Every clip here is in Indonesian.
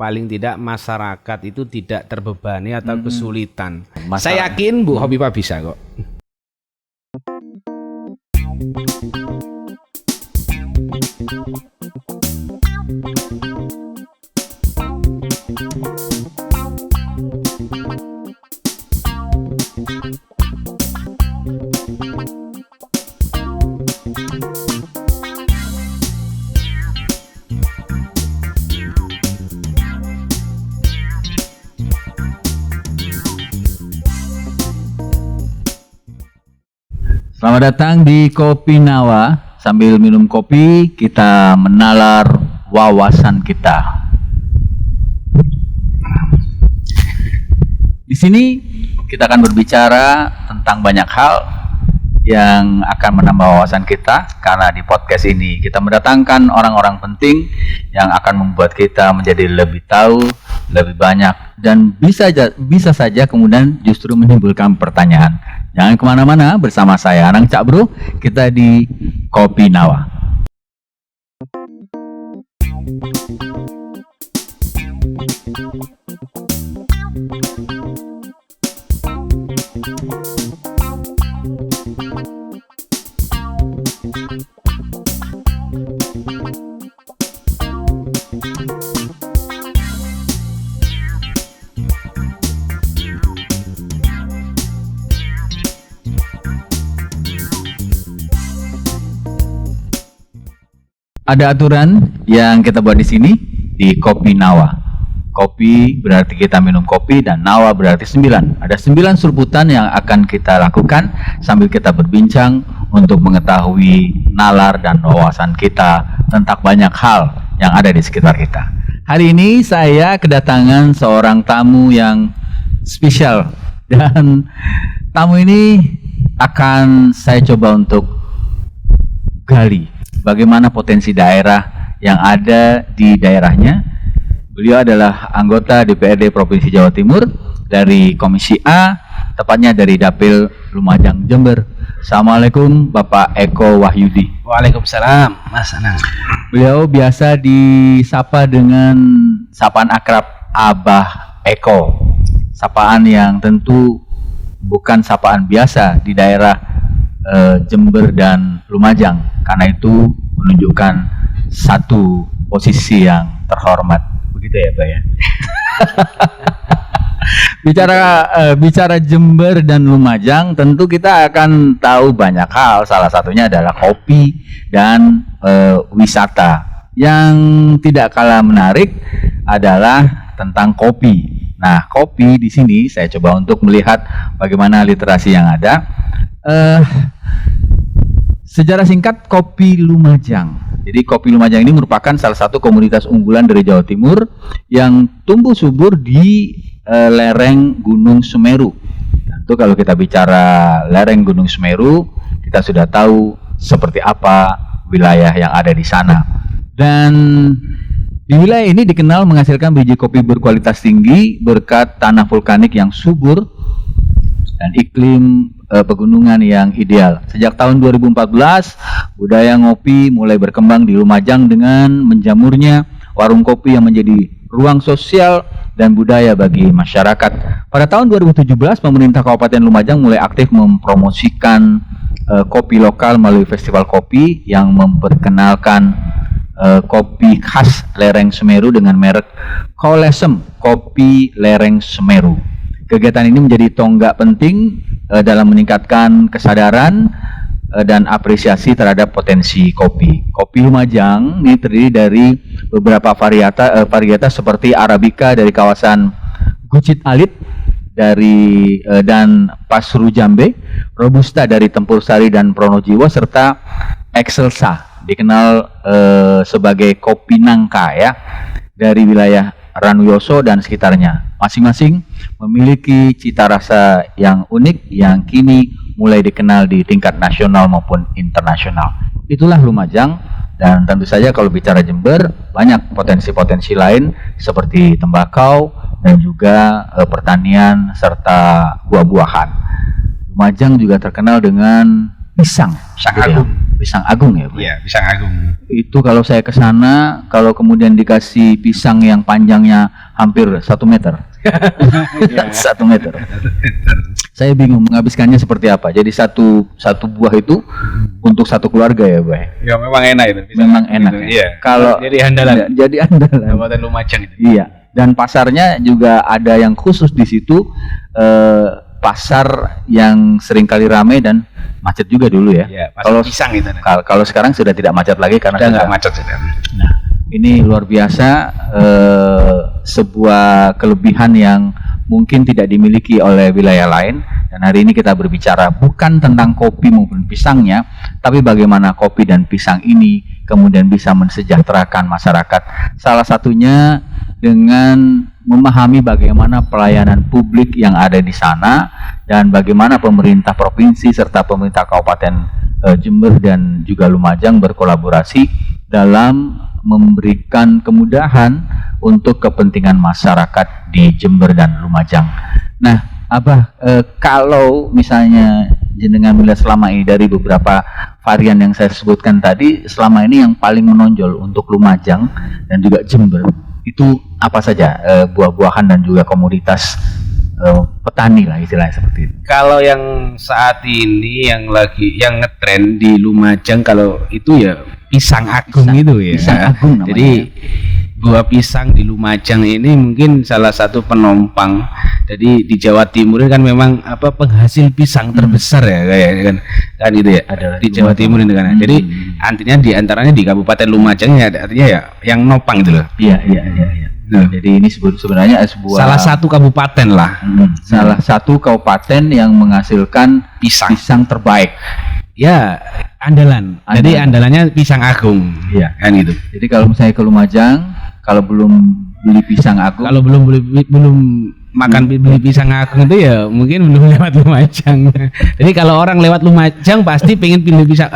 paling tidak masyarakat itu tidak terbebani atau kesulitan. Saya yakin Bu Hopipa bisa kok. Selamat datang di Kopi Nawa. Sambil minum kopi, kita menalar wawasan kita. Di sini kita akan berbicara tentang banyak hal yang akan menambah wawasan kita, karena di podcast ini kita mendatangkan orang-orang penting yang akan membuat kita menjadi lebih tahu, lebih banyak, dan bisa saja kemudian justru menimbulkan pertanyaan. Jangan kemana-mana, bersama saya Anang Cak Bro, kita di Kopi Nawa. Ada aturan yang kita buat di sini di Kopi Nawa. Kopi berarti kita minum kopi dan Nawa berarti 9. Ada 9 surputan yang akan kita lakukan sambil kita berbincang untuk mengetahui nalar dan wawasan kita tentang banyak hal yang ada di sekitar kita. Hari ini saya kedatangan seorang tamu yang spesial, dan tamu ini akan saya coba untuk gali bagaimana potensi daerah yang ada di daerahnya. Beliau adalah anggota DPRD Provinsi Jawa Timur dari Komisi A, tepatnya dari Dapil Lumajang, Jember. Assalamualaikum Bapak Eko Wahyudi. Waalaikumsalam Mas Anang. Beliau biasa disapa dengan sapaan akrab Abah Eko. Sapaan yang tentu bukan sapaan biasa di daerah Jember dan Lumajang, karena itu menunjukkan satu posisi yang terhormat, begitu ya Pak ya. Bicara Jember dan Lumajang, tentu kita akan tahu banyak hal. Salah satunya adalah kopi dan wisata. Yang tidak kalah menarik adalah tentang kopi. Nah, kopi di sini saya coba untuk melihat bagaimana literasi yang ada. Sejarah singkat Kopi Lumajang. Jadi Kopi Lumajang ini merupakan salah satu komunitas unggulan dari Jawa Timur yang tumbuh subur di lereng Gunung Semeru. Tentu kalau kita bicara lereng Gunung Semeru, kita sudah tahu seperti apa wilayah yang ada di sana. Dan di wilayah ini dikenal menghasilkan biji kopi berkualitas tinggi berkat tanah vulkanik yang subur dan iklim pegunungan yang ideal. Sejak tahun 2014, budaya ngopi mulai berkembang di Lumajang dengan menjamurnya warung kopi yang menjadi ruang sosial dan budaya bagi masyarakat. Pada tahun 2017, pemerintah Kabupaten Lumajang mulai aktif mempromosikan kopi lokal melalui festival kopi yang memperkenalkan kopi khas lereng Semeru dengan merek Kolesem, Kopi Lereng Semeru. Kegiatan ini menjadi tonggak penting dalam meningkatkan kesadaran dan apresiasi terhadap potensi kopi. Kopi Lumajang ini terdiri dari beberapa varietas seperti Arabica dari kawasan Gucit Alit dan Pasru Jambe, Robusta dari Tempur Sari dan Pronojiwo, serta Excelsa dikenal sebagai kopi nangka ya dari wilayah Ranuyoso dan sekitarnya. Masing-masing memiliki cita rasa yang unik yang kini mulai dikenal di tingkat nasional maupun internasional. Itulah Lumajang, dan tentu saja kalau bicara Jember banyak potensi-potensi lain seperti tembakau dan juga pertanian serta buah-buahan. Lumajang juga terkenal dengan pisang. Pisang agung. Pisang Agung ya, Bu? Iya, Pisang Agung. Itu kalau saya ke sana, kalau kemudian dikasih pisang yang panjangnya hampir 1 meter. 1 meter. Saya bingung menghabiskannya seperti apa. Jadi satu buah itu untuk satu keluarga ya, Bu? Ya memang enak itu. Memang enak. Gitu. Iya. Kalau jadi andalan. Jadi andalan. Kabupaten Lumajang itu. Iya. Dan pasarnya juga ada yang khusus di situ. Pasar yang sering kali ramai dan macet juga dulu ya. Iya, Kalau pisang itu. Kalau sekarang sudah tidak macet lagi karena sudah nggak macet sudah. Nah, ini luar biasa, sebuah kelebihan yang mungkin tidak dimiliki oleh wilayah lain. Dan hari ini kita berbicara bukan tentang kopi maupun pisangnya, tapi bagaimana kopi dan pisang ini kemudian bisa mensejahterakan masyarakat. Salah satunya dengan memahami bagaimana pelayanan publik yang ada di sana dan bagaimana pemerintah provinsi serta pemerintah Kabupaten Jember dan juga Lumajang berkolaborasi dalam memberikan kemudahan untuk kepentingan masyarakat di Jember dan Lumajang. Nah, Abah, kalau misalnya jenengan melihat selama ini dari beberapa varian yang saya sebutkan tadi, selama ini yang paling menonjol untuk Lumajang dan juga Jember itu apa saja, buah-buahan dan juga komoditas petani lah istilahnya seperti itu. Kalau yang saat ini yang ngetren di Lumajang kalau itu ya pisang agung itu ya. Pisang agung namanya. Jadi buah pisang di Lumajang ini mungkin salah satu penopang. Jadi di Jawa Timur kan memang penghasil pisang terbesar ya kan gitu ya. Ada di Jawa Timur itu kan. Jadi artinya di antaranya di Kabupaten Lumajang ya artinya ya yang nopang itu loh. Iya. Nah, jadi ini sebenarnya sebuah salah satu kabupaten lah. Salah satu kabupaten yang menghasilkan pisang terbaik. Ya, andalan. Jadi andalannya pisang agung. Iya, kan gitu. Jadi kalau misalnya ke Lumajang, kalau belum beli pisang agung, kalau belum makan beli pisang agung itu ya mungkin belum lewat Lumajang. Jadi kalau orang lewat Lumajang pasti pengen beli pisang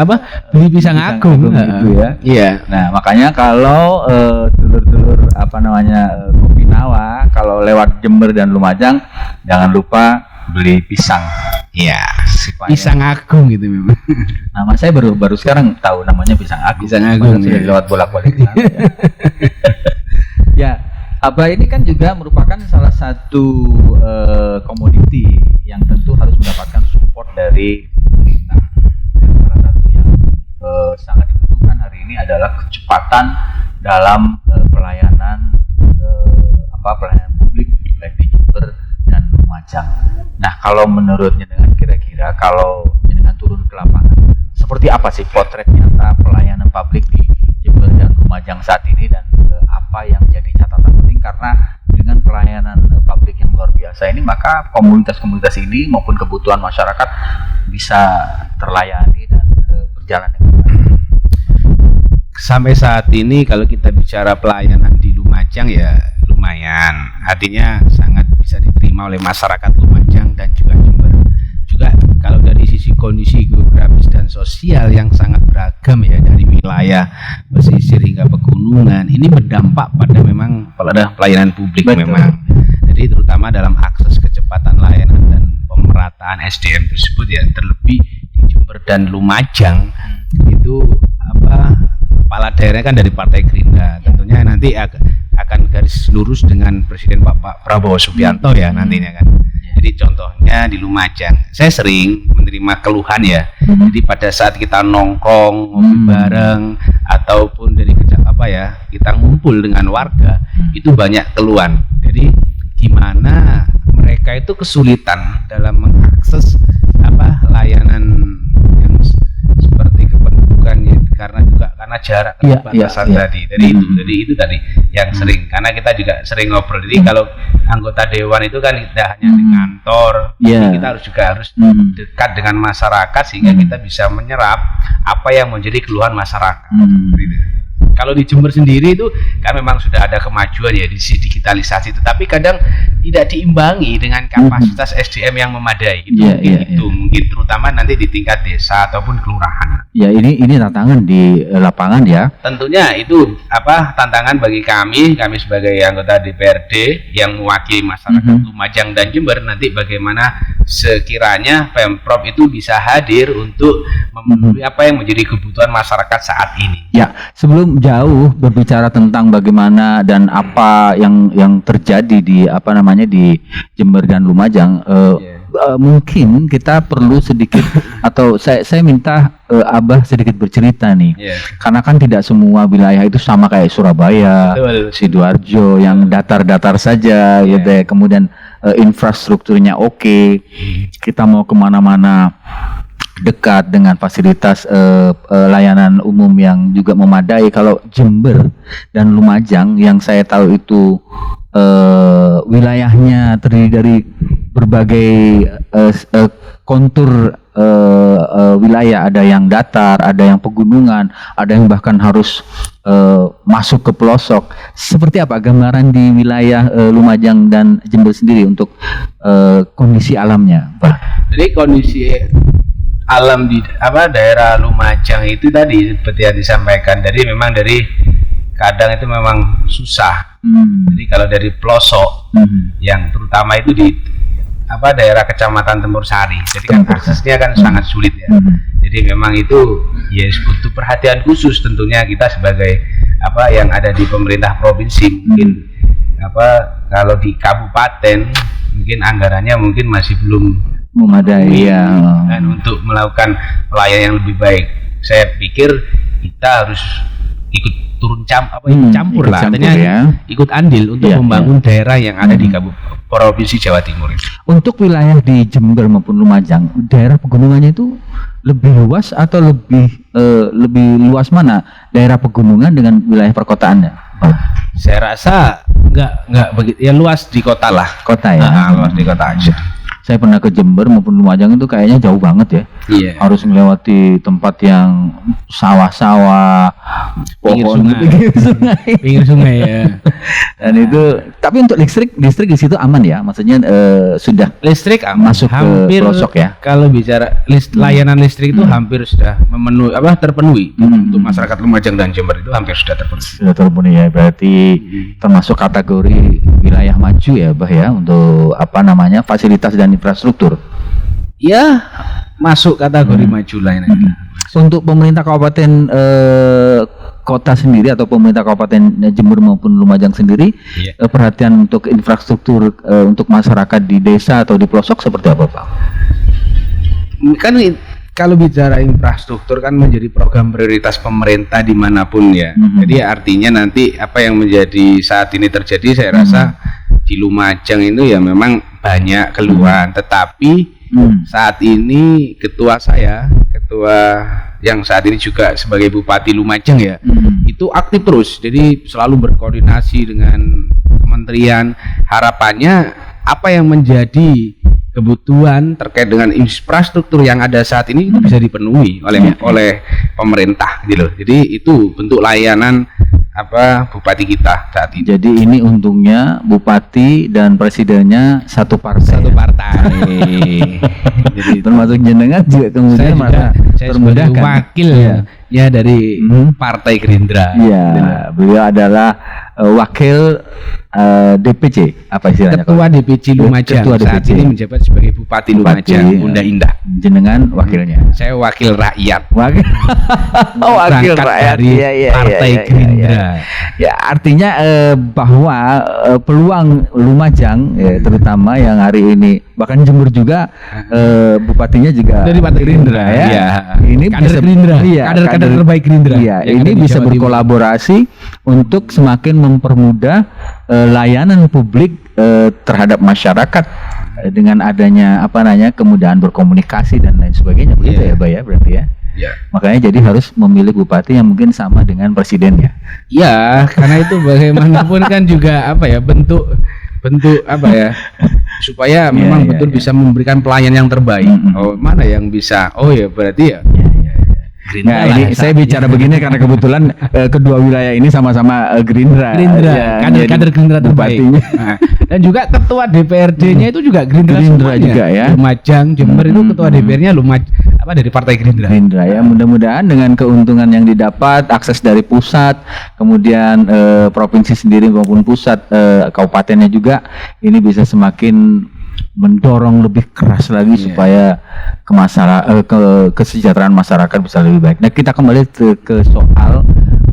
pisang agung gitu ya. Iya. Nah, makanya kalau dulur-dulur Kopi Nawa kalau lewat Jember dan Lumajang jangan lupa beli pisang. Iya, pisang agung gitu memang. Nama saya baru sekarang tahu namanya pisang agung. Pisang agung sudah lewat bolak-balik. Ya, Abah ini kan juga merupakan salah satu komoditi yang tentu harus mendapatkan support dari pemerintah. Dan salah satu yang sangat dibutuhkan hari ini adalah kecepatan dalam pelayanan publik baik di Jember dan Lumajang. Nah, kalau menurutnya dengan kira-kira kalau dengan turun ke lapangan, seperti apa sih potret nyata pelayanan publik di Jember dan Lumajang saat ini dan apa yang menjadi catatan penting karena dengan pelayanan publik yang luar biasa ini maka komunitas-komunitas ini maupun kebutuhan masyarakat bisa terlayani dan berjalan dengan baik. Sampai saat ini kalau kita bicara pelayanan di Lumajang ya lumayan, artinya sangat bisa diterima oleh masyarakat Lumajang dan juga Jember. Juga kalau dari sisi kondisi geografis dan sosial yang sangat beragam ya dari wilayah pesisir hingga pegunungan, ini berdampak pada memang pada pelayanan publik. Betul. Memang. Jadi terutama dalam akses kecepatan layanan dan pemerataan SDM tersebut ya terlebih di Jember dan Lumajang itu kepala daerah kan dari Partai Gerindra, tentunya nanti akan garis lurus dengan Presiden Pak Prabowo Subianto ya nantinya kan. Jadi contohnya di Lumajang, saya sering menerima keluhan ya. Jadi pada saat kita nongkrong, ngopi bareng, ataupun dari kita ngumpul dengan warga, itu banyak keluhan. Jadi gimana mereka itu kesulitan dalam mengakses layanan yang seperti kependudukan ya, karena jarak keterbatasan tadi. Jadi itu tadi yang sering, karena kita juga sering ngobrol. Jadi kalau anggota dewan itu kan tidak hanya di kantor, kita harus dekat dengan masyarakat sehingga kita bisa menyerap apa yang menjadi keluhan masyarakat. Gitu. Kalau di Jember sendiri itu kan memang sudah ada kemajuan ya di sisi digitalisasi, tetapi kadang tidak diimbangi dengan kapasitas SDM yang memadai. Itu mungkin terutama nanti di tingkat desa ataupun kelurahan. Ya, ini tantangan di lapangan ya. Tentunya itu tantangan bagi kami sebagai anggota DPRD yang mewakili masyarakat Lumajang dan Jember, nanti bagaimana sekiranya Pemprov itu bisa hadir untuk memenuhi apa yang menjadi kebutuhan masyarakat saat ini. Ya, sebelum jauh berbicara tentang bagaimana dan apa yang terjadi di di Jember dan Lumajang, mungkin kita perlu sedikit atau saya minta Abah sedikit bercerita nih, karena kan tidak semua wilayah itu sama kayak Surabaya, Sidoarjo yang datar-datar saja, gitu ya. Kemudian infrastrukturnya oke, kita mau kemana-mana dekat dengan fasilitas layanan umum yang juga memadai. Kalau Jember dan Lumajang yang saya tahu itu wilayahnya terdiri dari berbagai kontur wilayah, ada yang datar, ada yang pegunungan, ada yang bahkan harus masuk ke pelosok. Seperti apa gambaran di wilayah Lumajang dan Jember sendiri untuk kondisi alamnya, Pak? Jadi kondisi alam di daerah Lumajang itu tadi seperti yang disampaikan, jadi memang dari kadang itu memang susah. Jadi kalau dari pelosok yang terutama itu di daerah Kecamatan Tempur Sari, jadi kan aksesnya kan sangat sulit ya. Jadi memang itu ya butuh perhatian khusus tentunya kita sebagai yang ada di pemerintah provinsi. Mungkin kalau di kabupaten mungkin anggarannya mungkin masih belum memadai ya. Dan untuk melakukan pelayanan yang lebih baik, saya pikir kita harus ikut campur lah, artinya ikut andil untuk membangun daerah yang ada di Provinsi Jawa Timur. Untuk wilayah di Jember maupun Lumajang, daerah pegunungannya itu lebih luas atau lebih luas mana daerah pegunungan dengan wilayah perkotaannya? Saya rasa nggak begitu ya, luas di kota lah. Kota ya. Luas di kota aja. Saya pernah ke Jember maupun Lumajang itu kayaknya jauh banget ya. Iya. Harus melewati tempat yang sawah-sawah, pohon, pinggir sungai ya. Dan itu, tapi untuk listrik di situ aman ya, maksudnya sudah listrik aman. Masuk hampir ke pelosok ya. Kalau bicara layanan listrik itu hampir sudah terpenuhi untuk masyarakat Lumajang dan Jember itu hampir sudah terpenuhi. Sudah terpenuhi ya, berarti termasuk kategori wilayah maju ya, Bah ya, untuk fasilitas dan infrastruktur. Ya, masuk kategori maju lainnya. Untuk pemerintah kabupaten kota sendiri atau pemerintah kabupaten Jember maupun Lumajang sendiri, perhatian untuk infrastruktur untuk masyarakat di desa atau di pelosok seperti apa, Pak? Kan kalau bicara infrastruktur kan menjadi program prioritas pemerintah dimanapun ya. Jadi artinya nanti apa yang menjadi saat ini terjadi, saya rasa di Lumajang itu ya memang banyak keluhan, tetapi saat ini ketua yang saat ini juga sebagai Bupati Lumajang ya, itu aktif terus, jadi selalu berkoordinasi dengan kementerian. Harapannya apa yang menjadi kebutuhan terkait dengan infrastruktur yang ada saat ini itu bisa dipenuhi oleh pemerintah gitu. Jadi itu bentuk layanan Bupati kita saat ini. Jadi ini untungnya Bupati dan Presidennya satu partai. Jadi termasuk jenengan juga kemudian saya termudahkan. Wakil ya dari Partai Gerindra. Iya, beliau adalah wakil DPC apa istilahnya? Ketua DPC Lumajang. Saat ini menjabat sebagai Bupati Lumajang, Bunda Indah. Jenengan wakilnya. Saya wakil rakyat. Wakil rakyat dari Partai Gerindra. Ya, artinya bahwa peluang Lumajang terutama yang hari ini, bahkan Jember juga bupatinya juga dari Partai Gerindra ya. Ini kader Gerindra. Kader terbaik Gerindra. Iya, ini bisa berkolaborasi untuk semakin mempermudah layanan publik terhadap masyarakat dengan adanya kemudahan berkomunikasi dan lain sebagainya, begitu ya, Pak ya, berarti ya. Ya. Makanya jadi harus memilih bupati yang mungkin sama dengan presidennya. Ya, karena itu bagaimanapun kan juga bentuk supaya memang betul bisa memberikan pelayanan yang terbaik. Mana yang bisa? Ya berarti ya. Nah, ini saya bicara begini karena kebetulan kedua wilayah ini sama-sama Gerindra. Kader Gerindra terbaik. Dan juga ketua DPRD-nya itu juga Gerindra juga ya. Lumajang, Jember itu ketua DPR-nya dari Partai Gerindra. Ya, mudah-mudahan dengan keuntungan yang didapat, akses dari pusat, kemudian provinsi sendiri maupun pusat, kabupatennya juga, ini bisa semakin mendorong lebih keras lagi supaya kesejahteraan masyarakat bisa lebih baik. Nah, kita kembali ke soal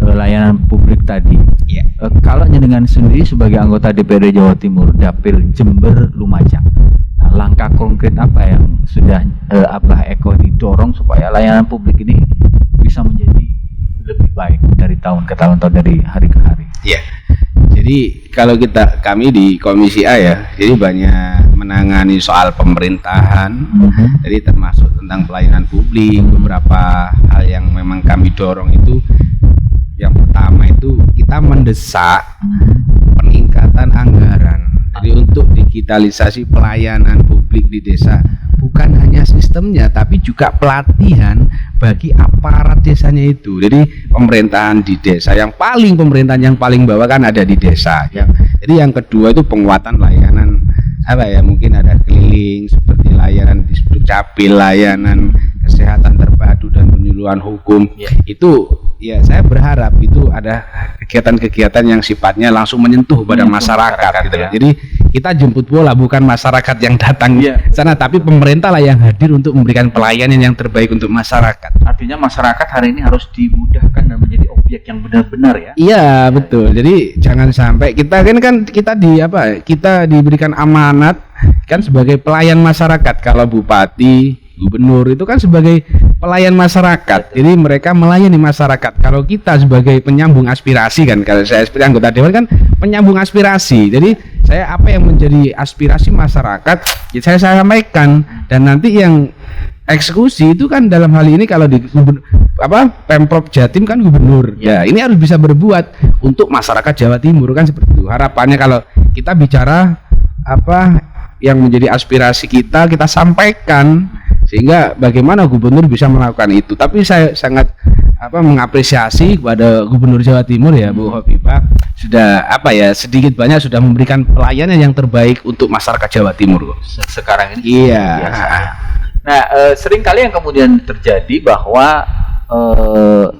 layanan publik tadi. Kalau dengan sendiri sebagai anggota DPRD Jawa Timur Dapil Jember Lumajang, nah, langkah konkret apa yang sudah Abah Eko didorong supaya layanan publik ini bisa menjadi lebih baik dari tahun ke tahun atau dari hari ke hari? Iya. Jadi kalau kami di Komisi A ya, jadi banyak menangani soal pemerintahan, jadi termasuk tentang pelayanan publik. Beberapa hal yang memang kami dorong itu, yang pertama itu kita mendesak peningkatan anggaran. Jadi untuk digitalisasi pelayanan publik di desa, bukan hanya sistemnya tapi juga pelatihan bagi aparat desanya itu. Jadi pemerintahan di desa pemerintahan yang paling bawah kan ada di desa ya. Jadi yang kedua itu penguatan layanan mungkin ada keliling seperti layanan di Dukcapil, layanan kesehatan terpadu dan penyuluhan hukum. Itu ya saya berharap itu ada kegiatan-kegiatan yang sifatnya langsung menyentuh pada masyarakat gitu. Jadi kita jemput bola, bukan masyarakat yang datang sana, tapi pemerintah lah yang hadir untuk memberikan pelayanan yang terbaik untuk masyarakat. Artinya masyarakat hari ini harus dimudahkan dan menjadi objek yang benar-benar ya. Iya, betul. Jadi jangan sampai kita diberikan amanat kan sebagai pelayan masyarakat. Kalau bupati, gubernur itu kan sebagai pelayan masyarakat. Jadi mereka melayani masyarakat. Kalau kita sebagai penyambung aspirasi kan, kalau saya sebagai anggota dewan kan penyambung aspirasi. Jadi saya apa yang menjadi aspirasi masyarakat, ya saya sampaikan, dan nanti yang eksekusi itu kan dalam hal ini kalau di Pemprov Jatim kan gubernur. Ya, ini harus bisa berbuat untuk masyarakat Jawa Timur kan seperti itu. Harapannya kalau kita bicara yang menjadi aspirasi kita sampaikan, sehingga bagaimana gubernur bisa melakukan itu. Tapi saya sangat mengapresiasi kepada Gubernur Jawa Timur ya, Bu Hovifah, sudah sedikit banyak sudah memberikan pelayanan yang terbaik untuk masyarakat Jawa Timur sekarang ini. Iya. Nah, seringkali yang kemudian terjadi bahwa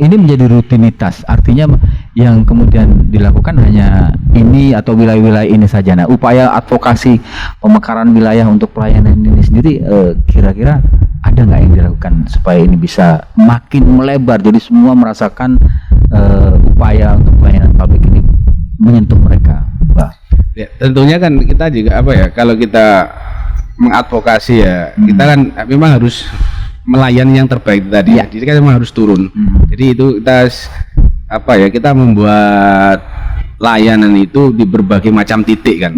ini menjadi rutinitas, artinya yang kemudian dilakukan hanya ini atau wilayah-wilayah ini saja. Nah, upaya advokasi pemekaran wilayah untuk pelayanan ini sendiri kira-kira ada nggak yang dilakukan supaya ini bisa makin melebar, jadi semua merasakan upaya untuk pelayanan publik ini menyentuh mereka, Pak? Ya, tentunya kan kita juga kalau kita mengadvokasi kita kan memang harus melayani yang terbaik tadi. Jadi kan memang harus turun. Jadi itu kita membuat layanan itu di berbagai macam titik kan.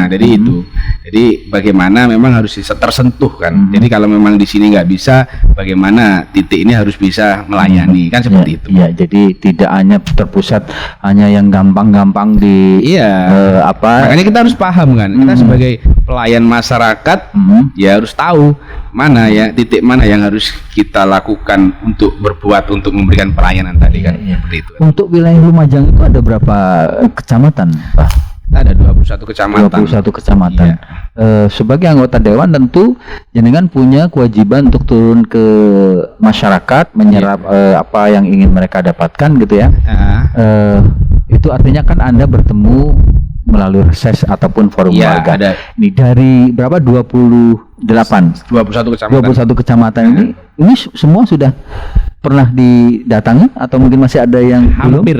Jadi itu. Jadi bagaimana memang harus tersentuh kan. Jadi kalau memang di sini nggak bisa, bagaimana titik ini harus bisa melayani kan seperti itu. Iya, jadi tidak hanya terpusat hanya yang gampang-gampang di makanya kita harus paham kan. Kita sebagai pelayan masyarakat ya harus tahu titik mana yang harus kita lakukan untuk berbuat untuk memberikan pelayanan tadi kan. Seperti itu. Untuk wilayah Lumajang itu ada berapa kecamatan, Pak? Ada 21 kecamatan. 21 kecamatan. Sebagai anggota dewan tentu jenengan punya kewajiban untuk turun ke masyarakat, menyerap apa yang ingin mereka dapatkan gitu ya. Itu artinya kan Anda bertemu melalui reses ataupun forum warga. Ada. Ini dari berapa? 21 kecamatan ini semua sudah pernah didatangi atau mungkin masih ada yang hampir.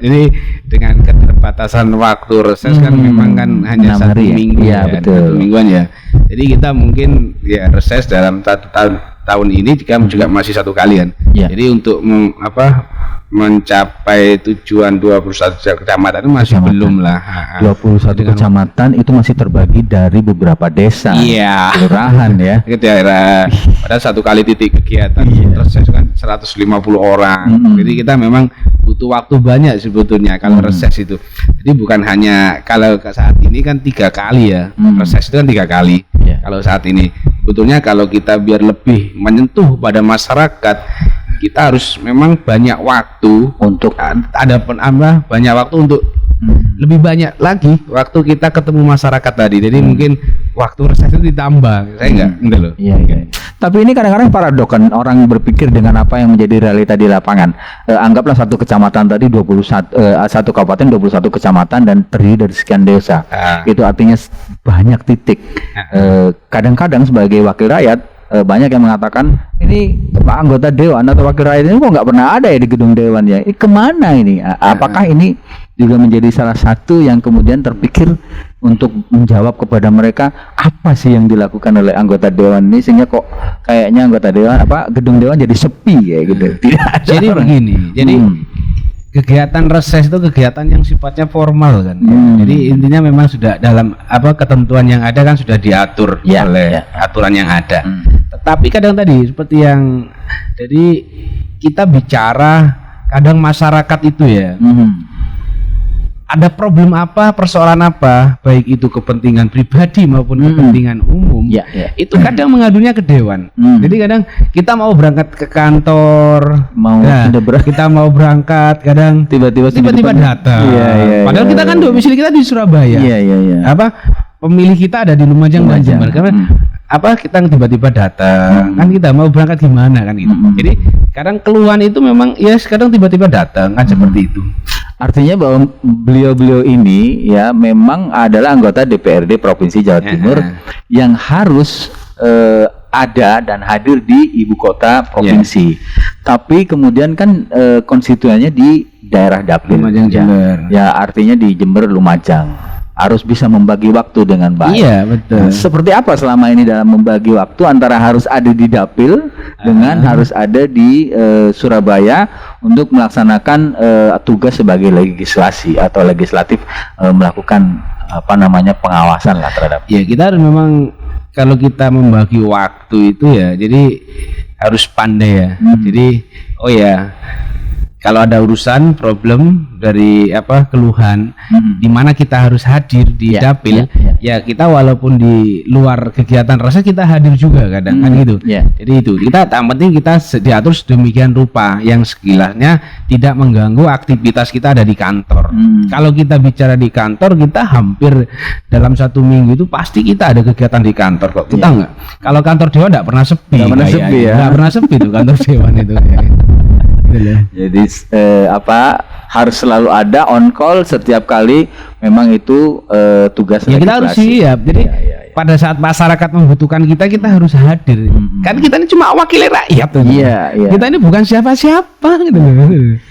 Jadi dengan keterbatasan waktu reses kan memang kan hanya 1 minggu betul. 1 mingguan ya. Jadi kita mungkin reses dalam 1 tahun ini juga masih 1 kali kan. Jadi untuk mencapai tujuan 21 kecamatan itu masih belum lah. 21 kecamatan itu masih terbagi dari beberapa desa, kelurahan ya. Ke daerah pada 1 kali titik kegiatan reses kan 150 orang. Jadi kita memang butuh waktu banyak sebetulnya kalau reses itu. Jadi bukan hanya kalau saat ini kan 3 kali ya. Reses itu kan 3 kali. Kalau saat ini sebetulnya kalau kita biar lebih menyentuh pada masyarakat, kita harus memang banyak waktu untuk banyak waktu untuk lebih banyak lagi waktu kita ketemu masyarakat tadi. Jadi mungkin waktu reses itu ditambah. Saya enggak loh. Tapi ini kadang-kadang paradok kan, orang berpikir dengan apa yang menjadi realita di lapangan. Anggaplah 1 kecamatan tadi 1 kabupaten 21 kecamatan dan terdiri dari sekian desa. Itu artinya banyak titik. Kadang-kadang sebagai wakil rakyat banyak yang mengatakan ini anggota dewan atau wakil rakyat ini kok nggak pernah ada ya di gedung dewan ya. Ini kemana ini? Apakah ini juga menjadi salah satu yang kemudian terpikir untuk menjawab kepada mereka apa sih yang dilakukan oleh anggota dewan ini sehingga kok kayaknya anggota dewan gedung dewan jadi sepi ya gitu. Tidak ada jadi orang. Begini, jadi kegiatan reses itu kegiatan yang sifatnya formal kan. Jadi intinya memang sudah dalam ketentuan yang ada kan sudah diatur oleh aturan yang ada. Tetapi kadang tadi seperti yang jadi kita bicara kadang masyarakat itu ya. Ada problem apa, persoalan apa, baik itu kepentingan pribadi maupun kepentingan umum, itu kadang mengadunya ke dewan. Jadi kadang kita mau berangkat ke kantor, kita mau berangkat, kadang tiba-tiba datang. Padahal kita kan domisili kita di Surabaya. Pemilih kita ada di Lumajang dan Jember. Karena kita tiba-tiba datang, kan kita mau berangkat gimana kan itu. Jadi kadang keluhan itu memang kadang tiba-tiba datang kan seperti itu. Artinya bahwa beliau-beliau ini ya memang adalah anggota DPRD Provinsi Jawa Timur yang harus ada dan hadir di ibu kota provinsi. Tapi kemudian kan konstituennya di daerah dapil Lumajang, Jember. Ya artinya di Jember, Lumajang. Harus bisa membagi waktu dengan baik. Iya, betul. Seperti apa selama ini dalam membagi waktu antara harus ada di dapil dengan harus ada di Surabaya untuk melaksanakan tugas sebagai legislasi atau legislatif melakukan pengawasan lah terhadap. Ya, kita harus memang kalau kita membagi waktu itu ya, jadi harus pandai ya. Jadi kalau ada urusan problem dari keluhan di mana kita harus hadir di dapil ya kita walaupun di luar kegiatan reses kita hadir juga kadang kan gitu. Jadi itu kita penting kita diatur sedemikian rupa yang sekiranya tidak mengganggu aktivitas kita ada di kantor. Kalau kita bicara di kantor kita hampir dalam 1 minggu itu pasti kita ada kegiatan di kantor kok. Kita enggak. Kalau kantor dewan enggak pernah sepi. Enggak pernah sepi tuh kantor dewan itu. Jadi harus selalu ada on call setiap kali memang itu tugas legislasi. Kita harus siap. Jadi pada saat masyarakat membutuhkan kita harus hadir. Kan kita ini cuma wakil rakyat. Kita ini bukan siapa-siapa gitu.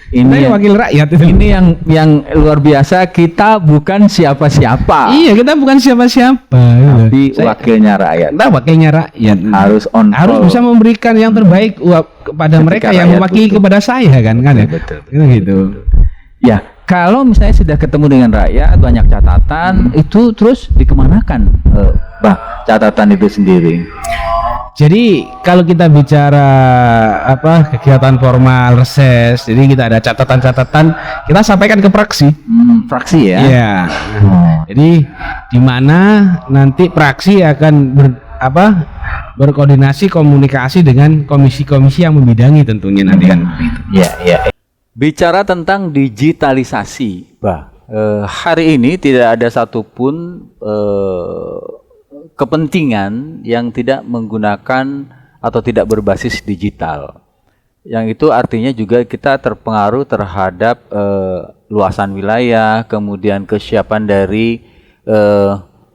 Ini wakil rakyat itu. Ini yang luar biasa, kita bukan siapa-siapa. Iya, kita bukan siapa-siapa. Tapi wakilnya rakyat. Kita wakilnya rakyat. Harus on call. Harus bisa memberikan yang terbaik kepada mereka yang mewakili kepada saya kan ya. Betul. Gitu. Ya, kalau misalnya sudah ketemu dengan rakyat banyak catatan itu terus dikemanakan, catatan itu sendiri. Jadi kalau kita bicara kegiatan formal reses, jadi kita ada catatan-catatan kita sampaikan ke praksi. Praksi ya? Iya. Jadi di mana nanti praksi akan berkoordinasi komunikasi dengan komisi-komisi yang membidangi tentunya nanti kan. Iya. Bicara tentang digitalisasi, hari ini tidak ada satupun kepentingan yang tidak menggunakan atau tidak berbasis digital. Yang itu artinya juga kita terpengaruh terhadap luasan wilayah, kemudian kesiapan dari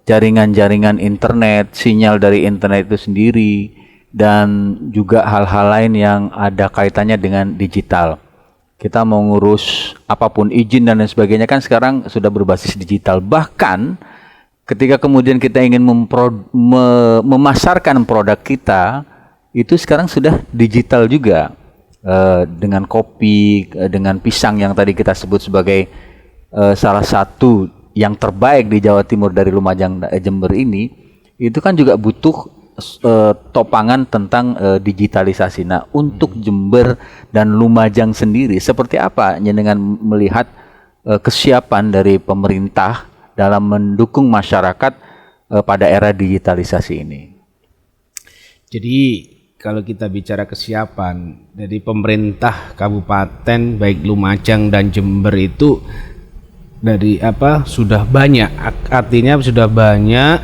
jaringan-jaringan internet, sinyal dari internet itu sendiri, dan juga hal-hal lain yang ada kaitannya dengan digital. Kita mau ngurus apapun izin dan lain sebagainya kan sekarang sudah berbasis digital. Bahkan ketika kemudian kita ingin memasarkan produk kita, itu sekarang sudah digital juga. Dengan kopi, dengan pisang yang tadi kita sebut sebagai salah satu yang terbaik di Jawa Timur dari Lumajang Jember ini, itu kan juga butuh topangan tentang digitalisasi. Nah, untuk Jember dan Lumajang sendiri seperti apa dengan melihat kesiapan dari pemerintah dalam mendukung masyarakat pada era digitalisasi ini? Jadi kalau kita bicara kesiapan dari pemerintah kabupaten baik Lumajang dan Jember itu dari sudah banyak, artinya sudah banyak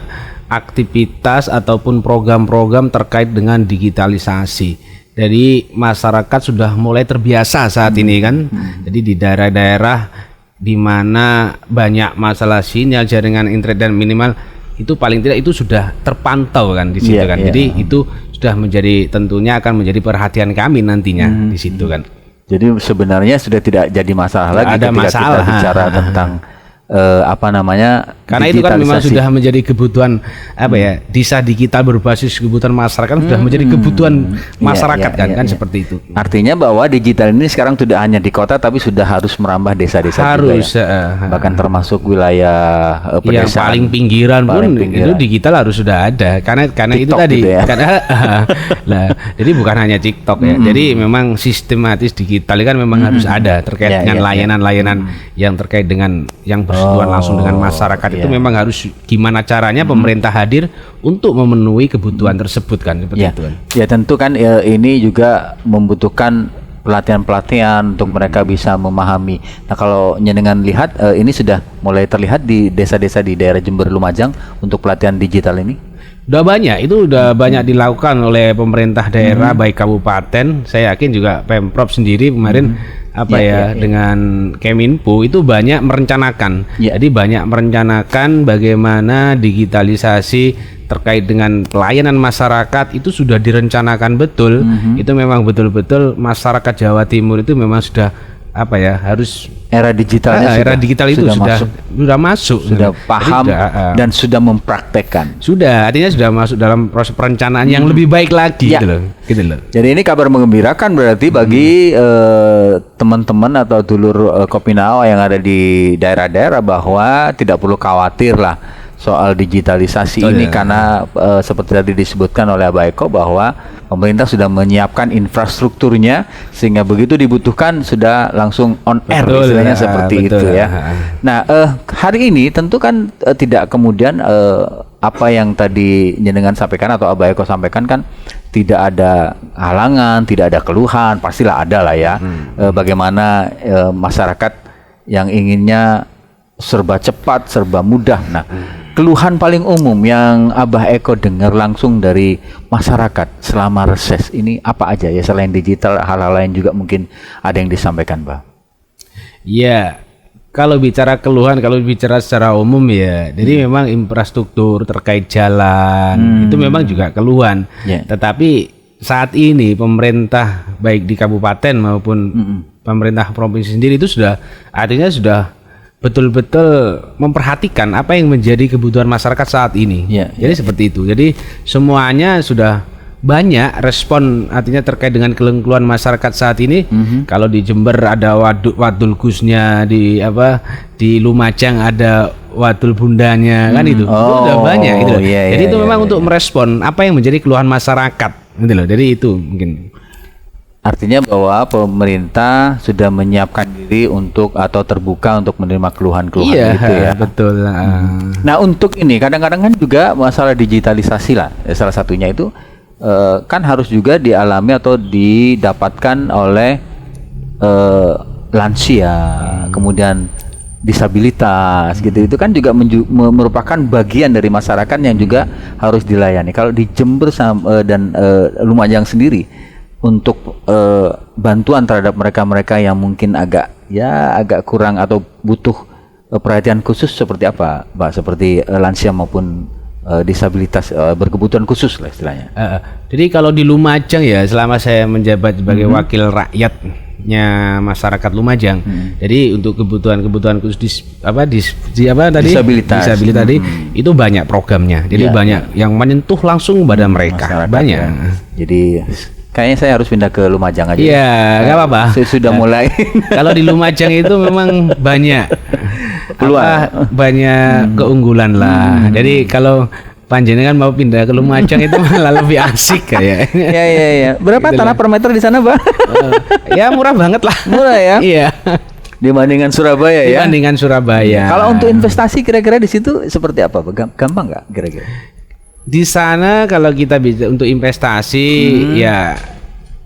aktivitas ataupun program-program terkait dengan digitalisasi. Jadi masyarakat sudah mulai terbiasa saat ini kan. Jadi di daerah-daerah di mana banyak masalah sinyal, jaringan internet dan minimal itu paling tidak itu sudah terpantau kan di situ kan. Jadi itu sudah menjadi tentunya akan menjadi perhatian kami nantinya di situ kan. Jadi sebenarnya sudah tidak jadi masalah lagi ada ketika masalah. kita bicara tentang karena itu kan memang sudah menjadi kebutuhan desa digital berbasis kebutuhan masyarakat sudah menjadi kebutuhan masyarakat kan seperti itu. Artinya bahwa digital ini sekarang tidak hanya di kota tapi sudah harus merambah desa-desa juga ya. Bahkan termasuk wilayah pedesaan. Yang paling pinggiran pun itu digital harus sudah ada karena TikTok itu tadi gitu ya. Jadi bukan hanya TikTok ya. Jadi memang sistematis digital kan memang harus ada terkait dengan layanan-layanan yang terkait dengan yang bersentuhan langsung dengan masyarakat itu memang harus gimana caranya pemerintah hadir untuk memenuhi kebutuhan tersebut kan seperti itu kan. Ya tentu kan ini juga membutuhkan pelatihan-pelatihan untuk mereka bisa memahami. Nah kalau nyenengan lihat ini sudah mulai terlihat di desa-desa di daerah Jember Lumajang untuk pelatihan digital ini. Udah banyak, itu udah banyak dilakukan oleh pemerintah daerah baik kabupaten. Saya yakin juga Pemprov sendiri kemarin dengan Keminfo itu banyak merencanakan. Jadi banyak merencanakan bagaimana digitalisasi terkait dengan pelayanan masyarakat itu sudah direncanakan betul. Itu memang betul-betul masyarakat Jawa Timur itu memang sudah harus era digitalnya era digital itu sudah masuk sudah paham dan sudah mempraktekkan, artinya sudah masuk dalam proses perencanaan yang lebih baik lagi gitu loh. Jadi ini kabar menggembirakan berarti bagi teman-teman atau dulur Kopi Now yang ada di daerah-daerah bahwa tidak perlu khawatir lah soal digitalisasi ini karena seperti tadi disebutkan oleh Abah Eko bahwa pemerintah sudah menyiapkan infrastrukturnya sehingga begitu dibutuhkan sudah langsung on air istilahnya seperti itu ya. Nah hari ini tentu kan tidak kemudian apa yang tadi jenengan sampaikan atau Abah Eko sampaikan kan tidak ada halangan, tidak ada keluhan, pastilah ada lah ya. Bagaimana masyarakat yang inginnya serba cepat, serba mudah. Nah, keluhan paling umum yang Abah Eko dengar langsung dari masyarakat selama reses ini apa aja ya, selain digital, hal-hal lain juga mungkin ada yang disampaikan, Pak? Ya, kalau bicara keluhan, kalau bicara secara umum ya, jadi memang infrastruktur terkait jalan itu memang juga keluhan. Tetapi saat ini pemerintah baik di kabupaten maupun pemerintah provinsi sendiri itu sudah artinya sudah betul-betul memperhatikan apa yang menjadi kebutuhan masyarakat saat ini. Jadi seperti itu. Jadi semuanya sudah banyak respon artinya terkait dengan keluhan masyarakat saat ini. Kalau di Jember ada wadul Gusnya, di Lumajang ada wadul Bundanya kan itu. Itu udah banyak gitu. Jadi itu memang untuk merespon apa yang menjadi keluhan masyarakat gitu loh. Jadi itu mungkin artinya bahwa pemerintah sudah menyiapkan diri untuk atau terbuka untuk menerima keluhan-keluhan itu ya. Betul. Nah untuk ini kadang-kadang kan juga masalah digitalisasi lah. Salah satunya itu kan harus juga dialami atau didapatkan oleh lansia, kemudian disabilitas gitu. Itu kan juga merupakan bagian dari masyarakat yang juga harus dilayani. Kalau di Jember dan Lumajang sendiri untuk bantuan terhadap mereka-mereka yang mungkin agak kurang atau butuh perhatian khusus seperti apa, Pak? Seperti lansia maupun disabilitas berkebutuhan khusus lah istilahnya. Jadi kalau di Lumajang ya, selama saya menjabat sebagai wakil rakyatnya masyarakat Lumajang, jadi untuk kebutuhan khusus disabilitas tadi itu banyak programnya. Jadi banyak yang menyentuh langsung pada mereka. Banyak. Jadi kayaknya saya harus pindah ke Lumajang aja. Iya, nggak apa-apa. Saya sudah mulai. Kalau di Lumajang itu memang banyak banyak keunggulan lah. Jadi kalau panjenengan mau pindah ke Lumajang itu malah lebih asik kayak. Iya. Berapa tanah per meter di sana, Pak? Ya murah banget lah. Murah ya? Iya. Dibandingkan Surabaya ya? Dibandingkan Surabaya. Kalau untuk investasi kira-kira di situ seperti apa, Pak? Gampang nggak kira-kira? Di sana kalau kita bisa untuk investasi ya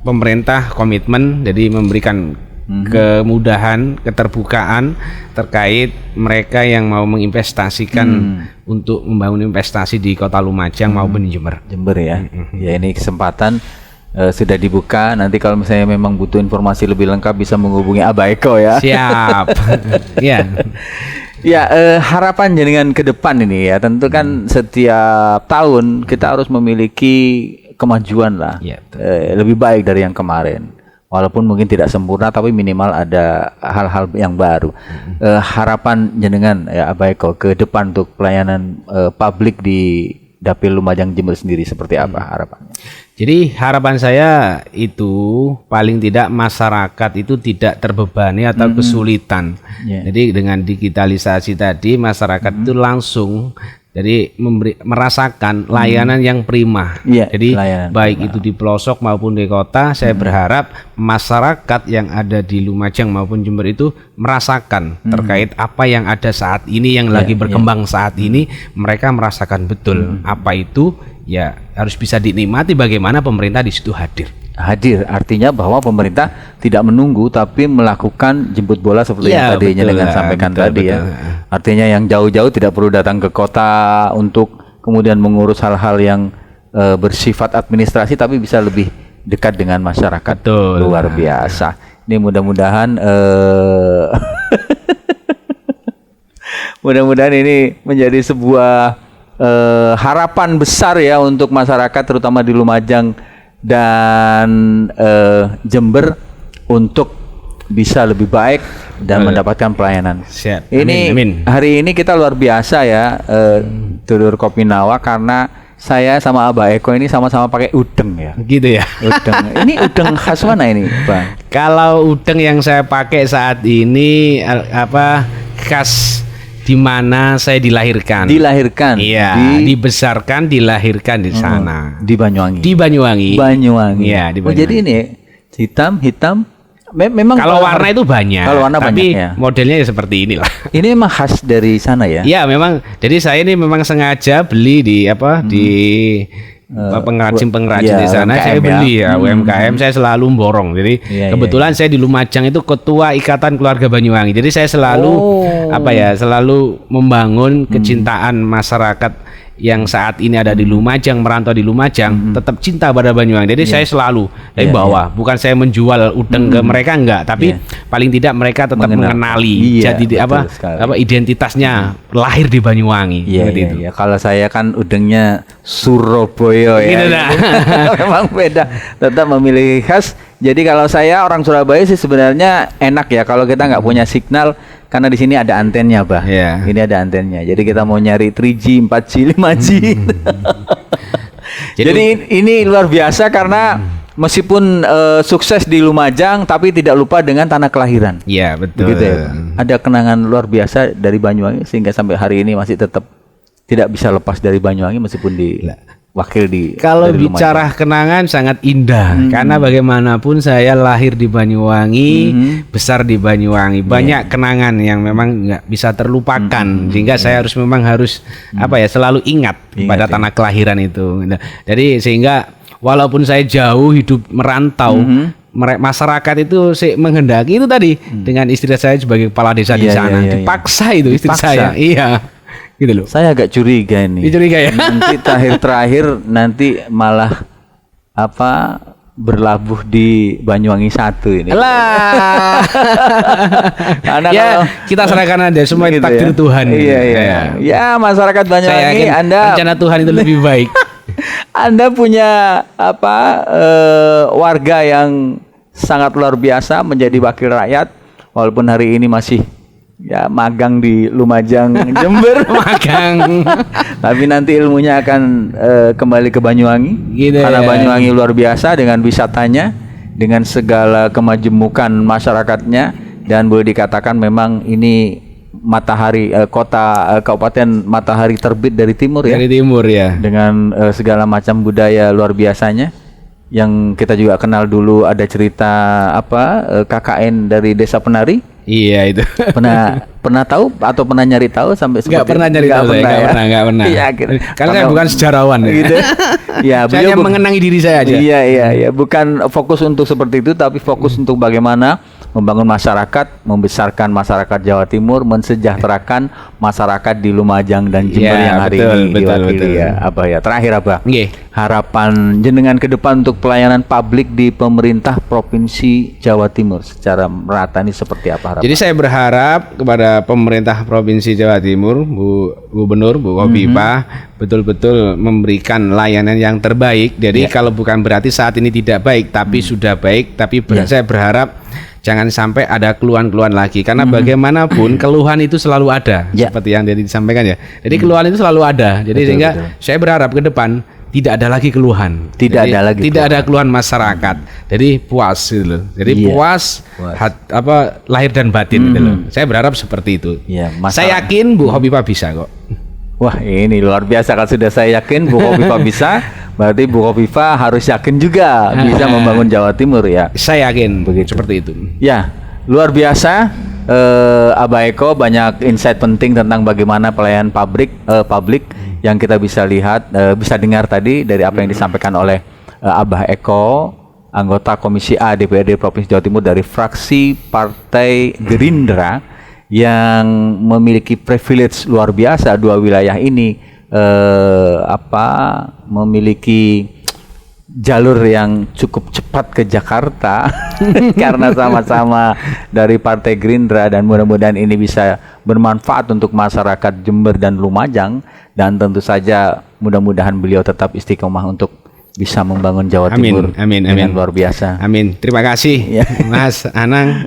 pemerintah komitmen jadi memberikan kemudahan, keterbukaan terkait mereka yang mau menginvestasikan untuk membangun investasi di Kota Lumajang maupun di Jember. Jember ya. Ya ini kesempatan sudah dibuka. Nanti kalau misalnya memang butuh informasi lebih lengkap bisa menghubungi Abah Eko ya. Siap. Iya. Ya, harapan jenengan ke depan ini ya, tentu kan setiap tahun kita harus memiliki kemajuan lah, Ya, lebih baik dari yang kemarin. Walaupun mungkin tidak sempurna, tapi minimal ada hal-hal yang baru. Harapan jenengan ya Abah Eko ke depan untuk pelayanan publik di Dapil Lumajang Jember sendiri seperti apa harapannya? Jadi harapan saya itu paling tidak masyarakat itu tidak terbebani atau kesulitan. Yeah. Jadi dengan digitalisasi tadi masyarakat itu langsung jadi merasakan layanan yang prima. Yeah, jadi layanan baik prima. itu di pelosok maupun di kota, saya berharap masyarakat yang ada di Lumajang maupun Jember itu merasakan terkait apa yang ada saat ini yang lagi berkembang saat ini, mereka merasakan betul apa itu. Ya harus bisa dinikmati bagaimana pemerintah di situ hadir. Hadir artinya bahwa pemerintah tidak menunggu tapi melakukan jemput bola seperti yang tadi jenengan sampaikan tadi ya. Artinya yang jauh-jauh tidak perlu datang ke kota untuk kemudian mengurus hal-hal yang bersifat administrasi, tapi bisa lebih dekat dengan masyarakat. Betul. Luar biasa. Ini mudah-mudahan mudah-mudahan ini menjadi sebuah harapan besar ya untuk masyarakat terutama di Lumajang dan Jember untuk bisa lebih baik dan mendapatkan pelayanan. Siap. Ini Amin. hari ini kita luar biasa ya Tudor Kopi Nawa, karena saya sama Abah Eko ini sama-sama pakai udeng ya. Gitu ya. Udeng. Ini udeng khas mana ini, Bang? Kalau udeng yang saya pakai saat ini khas di mana saya dilahirkan. Dilahirkan. Iya, dibesarkan, dilahirkan di sana. Di Banyuwangi. Di Banyuwangi. Banyuwangi. Iya, di Oh, Banyuwangi. jadi ini hitam. Memang kalau warna itu banyak. Kalau warna tapi banyak ya. modelnya ya seperti inilah. Ini memang khas dari sana ya. Iya, memang. Jadi saya ini memang sengaja beli di pengrajin-pengrajin ya, di sana. UMKM Saya beli ya, ya. UMKM saya selalu borong. Jadi kebetulan saya di Lumajang itu ketua Ikatan Keluarga Banyuwangi. Jadi saya selalu selalu membangun kecintaan masyarakat yang saat ini ada di Lumajang, merantau di Lumajang, tetap cinta pada Banyuwangi. Jadi saya selalu bawa, bukan saya menjual udeng ke mereka, enggak, tapi paling tidak mereka tetap mengenali jadi identitasnya lahir di Banyuwangi. Iya. Kalau saya kan udengnya Surabaya ya. Gitu dah. Memang beda. Tetap memilih khas. Jadi kalau saya orang Surabaya sih sebenarnya enak ya kalau kita nggak punya signal, karena di sini ada antennya, Bah. Yeah. Ini ada antennya. Jadi kita mau nyari 3G, 4G, 5G. Jadi ini luar biasa karena meskipun sukses di Lumajang tapi tidak lupa dengan tanah kelahiran. Iya, betul. Begitu ya. Ada kenangan luar biasa dari Banyuwangi sehingga sampai hari ini masih tetap tidak bisa lepas dari Banyuwangi meskipun di wakil di. Kalau bicara kenangan sangat indah karena bagaimanapun saya lahir di Banyuwangi, besar di Banyuwangi, banyak kenangan yang memang nggak bisa terlupakan sehingga saya harus selalu ingat pada tanah kelahiran itu. Jadi sehingga walaupun saya jauh hidup merantau, masyarakat itu menghendaki itu tadi dengan istri saya sebagai kepala desa di sana, dipaksa itu istri saya. Iya. Gitu loh. Saya agak curiga ini. Curiga ya. Nanti terakhir nanti malah berlabuh di Banyuwangi 1 ini. Lah. Karena ya, kalau kita serahkan aja semua gitu takdir ya. Tuhan. Iya. Ya, masyarakat Banyuwangi, Anda rencana Tuhan itu lebih baik. Anda punya warga yang sangat luar biasa menjadi wakil rakyat walaupun hari ini masih magang di Lumajang Jember. Magang. Tapi nanti ilmunya akan kembali ke Banyuwangi. Gitu karena ya. Banyuwangi luar biasa dengan wisatanya, dengan segala kemajemukan masyarakatnya, dan boleh dikatakan memang ini matahari kabupaten matahari terbit dari timur ya. Dari timur ya. Dengan segala macam budaya luar biasanya yang kita juga kenal dulu. Ada cerita KKN dari Desa Penari. Iya itu. Pernah tahu atau pernah nyari tahu sampai seperti Nggak pernah nyari tahu, nggak pernah. Iya, karena saya bukan sejarawan. Gitu. Ya, saya hanya mengenangi diri saya aja. Iya, bukan fokus untuk seperti itu, tapi fokus untuk bagaimana membangun masyarakat, membesarkan masyarakat Jawa Timur, mensejahterakan masyarakat di Lumajang dan Jember Iya, yang hari betul, ini betul, diwakili betul. ya. Abah ya. Terakhir Abah, Nggih. harapan jenengan ke depan untuk pelayanan publik di pemerintah Provinsi Jawa Timur secara merata ini seperti apa harapan? Jadi saya berharap kepada pemerintah Provinsi Jawa Timur, Bu Gubernur, Bu Khofifah, betul-betul memberikan layanan yang terbaik. Jadi kalau bukan berarti saat ini tidak baik, tapi sudah baik. Tapi saya berharap jangan sampai ada keluhan-keluhan lagi, karena bagaimanapun keluhan itu selalu ada, seperti yang tadi disampaikan ya. Jadi keluhan itu selalu ada. Jadi Betul, sehingga betul. saya berharap ke depan tidak ada lagi keluhan. Tidak Jadi, ada lagi tidak ada keluhan masyarakat. Jadi puas gitu loh. Jadi puas. Lahir dan batin gitu loh. Saya berharap seperti itu. Iya, Saya yakin Bu Khofifah bisa kok. Wah, ini luar biasa. Kalau sudah saya yakin Bu Khofifah bisa, berarti Bu Khofifah harus yakin juga bisa membangun Jawa Timur ya. Saya yakin begitu, seperti itu. Ya, luar biasa. Abah Eko banyak insight penting tentang bagaimana pelayanan publik yang kita bisa lihat, bisa dengar tadi dari apa yang disampaikan oleh Abah Eko, anggota Komisi A DPRD Provinsi Jawa Timur dari fraksi Partai Gerindra yang memiliki privilege luar biasa. Dua wilayah ini memiliki jalur yang cukup cepat ke Jakarta karena sama-sama dari Partai Gerindra, dan mudah-mudahan ini bisa bermanfaat untuk masyarakat Jember dan Lumajang, dan tentu saja mudah-mudahan beliau tetap istiqomah untuk bisa membangun Jawa Timur dengan luar biasa. Amin. Terima kasih Mas Anang,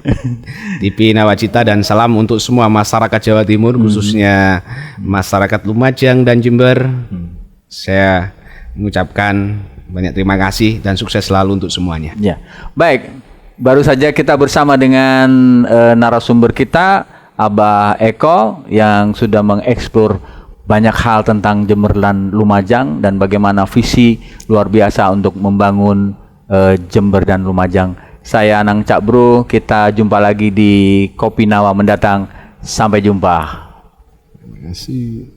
TV Nawacita, dan salam untuk semua masyarakat Jawa Timur, khususnya masyarakat Lumajang dan Jember. Saya mengucapkan banyak terima kasih dan sukses selalu untuk semuanya. Ya, baik. Baru saja kita bersama dengan narasumber kita, Abah Eko, yang sudah mengeksplor banyak hal tentang Jember dan Lumajang dan bagaimana visi luar biasa untuk membangun Jember dan Lumajang. Saya Anang Cak Bro, kita jumpa lagi di Kopi Nawa mendatang. Sampai jumpa. Terima kasih.